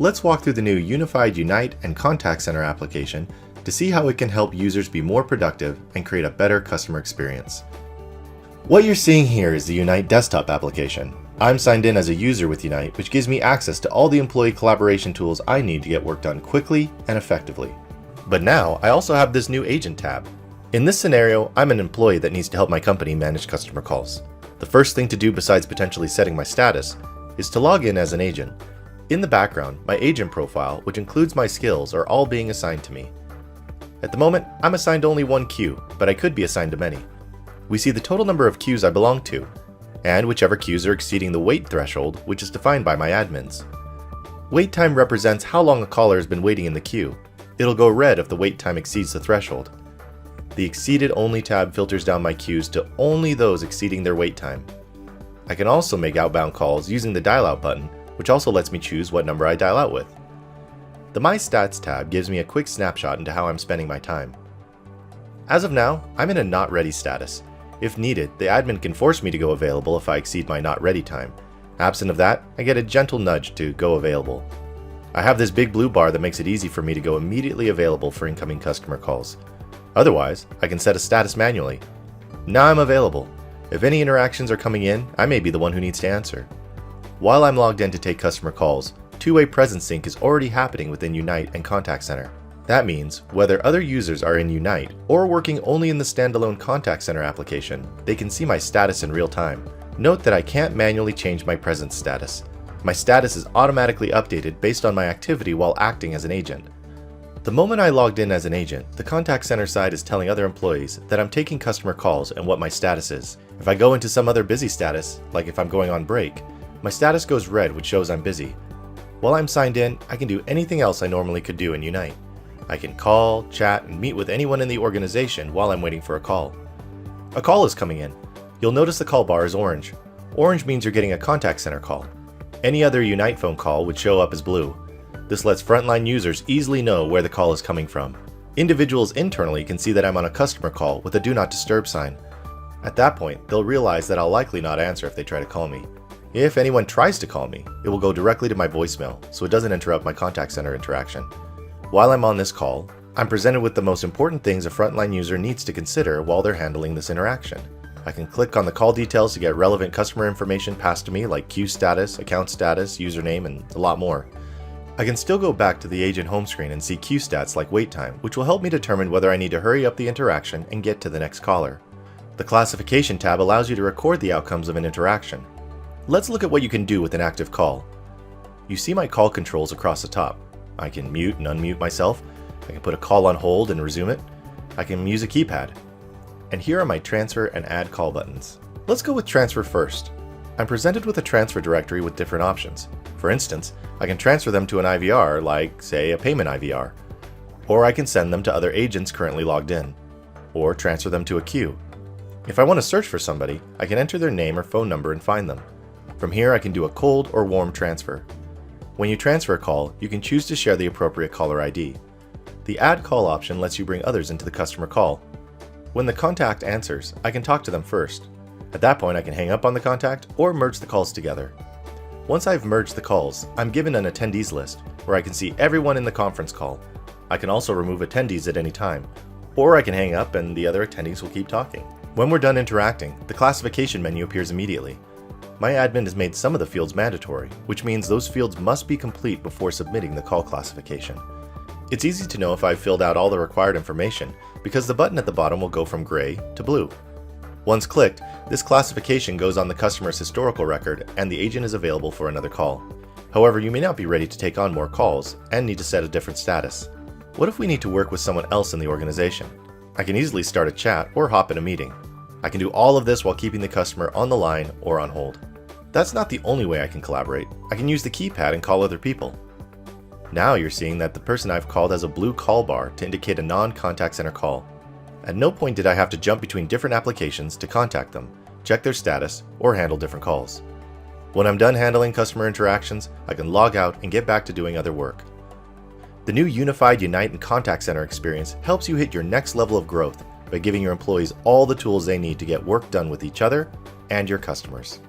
Let's walk through the new unified Unite and Contact Center application to see how it can help users be more productive and create a better customer experience. What you're seeing here is the Unite desktop application. I'm signed in as a user with Unite, which gives me access to all the employee collaboration tools I need to get work done quickly and effectively. But now I also have this new agent tab. In this scenario, I'm an employee that needs to help my company manage customer calls. The first thing to do besides potentially setting my status is to log in as an agent. In the background, my agent profile, which includes my skills, are all being assigned to me. At the moment, I'm assigned only one queue, but I could be assigned to many. We see the total number of queues I belong to, and whichever queues are exceeding the wait threshold, which is defined by my admins. Wait time represents how long a caller has been waiting in the queue. It'll go red if the wait time exceeds the threshold. The Exceeded Only tab filters down my queues to only those exceeding their wait time. I can also make outbound calls using the dial out button, which also lets me choose what number I dial out with. The My Stats tab gives me a quick snapshot into how I'm spending my time. As of now, I'm in a not ready status. If needed, the admin can force me to go available if I exceed my not ready time. Absent of that, I get a gentle nudge to go available. I have this big blue bar that makes it easy for me to go immediately available for incoming customer calls. Otherwise, I can set a status manually. Now I'm available. If any interactions are coming in, I may be the one who needs to answer. While I'm logged in to take customer calls, two-way presence sync is already happening within Unite and Contact Center. That means, whether other users are in Unite or working only in the standalone Contact Center application, they can see my status in real time. Note that I can't manually change my presence status. My status is automatically updated based on my activity while acting as an agent. The moment I logged in as an agent, the Contact Center side is telling other employees that I'm taking customer calls and what my status is. If I go into some other busy status, like if I'm going on break, my status goes red, which shows I'm busy. While I'm signed in, I can do anything else I normally could do in Unite. I can call, chat, and meet with anyone in the organization while I'm waiting for a call. A call is coming in. You'll notice the call bar is orange. Orange means you're getting a Contact Center call. Any other Unite phone call would show up as blue. This lets frontline users easily know where the call is coming from. Individuals internally can see that I'm on a customer call with a Do Not Disturb sign. At that point, they'll realize that I'll likely not answer if they try to call me. If anyone tries to call me, it will go directly to my voicemail, so it doesn't interrupt my Contact Center interaction. While I'm on this call, I'm presented with the most important things a frontline user needs to consider while they're handling this interaction. I can click on the call details to get relevant customer information passed to me like queue status, account status, username, and a lot more. I can still go back to the agent home screen and see queue stats like wait time, which will help me determine whether I need to hurry up the interaction and get to the next caller. The classification tab allows you to record the outcomes of an interaction. Let's look at what you can do with an active call. You see my call controls across the top. I can mute and unmute myself. I can put a call on hold and resume it. I can use a keypad. And here are my transfer and add call buttons. Let's go with transfer first. I'm presented with a transfer directory with different options. For instance, I can transfer them to an IVR, like, say, a payment IVR. Or I can send them to other agents currently logged in. Or transfer them to a queue. If I want to search for somebody, I can enter their name or phone number and find them. From here, I can do a cold or warm transfer. When you transfer a call, you can choose to share the appropriate caller ID. The Add Call option lets you bring others into the customer call. When the contact answers, I can talk to them first. At that point, I can hang up on the contact or merge the calls together. Once I've merged the calls, I'm given an attendees list where I can see everyone in the conference call. I can also remove attendees at any time, or I can hang up and the other attendees will keep talking. When we're done interacting, the classification menu appears immediately. My admin has made some of the fields mandatory, which means those fields must be complete before submitting the call classification. It's easy to know if I've filled out all the required information because the button at the bottom will go from gray to blue. Once clicked, this classification goes on the customer's historical record and the agent is available for another call. However, you may not be ready to take on more calls and need to set a different status. What if we need to work with someone else in the organization? I can easily start a chat or hop in a meeting. I can do all of this while keeping the customer on the line or on hold. That's not the only way I can collaborate. I can use the keypad and call other people. Now you're seeing that the person I've called has a blue call bar to indicate a non-contact center call. At no point did I have to jump between different applications to contact them, check their status, or handle different calls. When I'm done handling customer interactions, I can log out and get back to doing other work. The new unified Unite and Contact Center experience helps you hit your next level of growth by giving your employees all the tools they need to get work done with each other and your customers.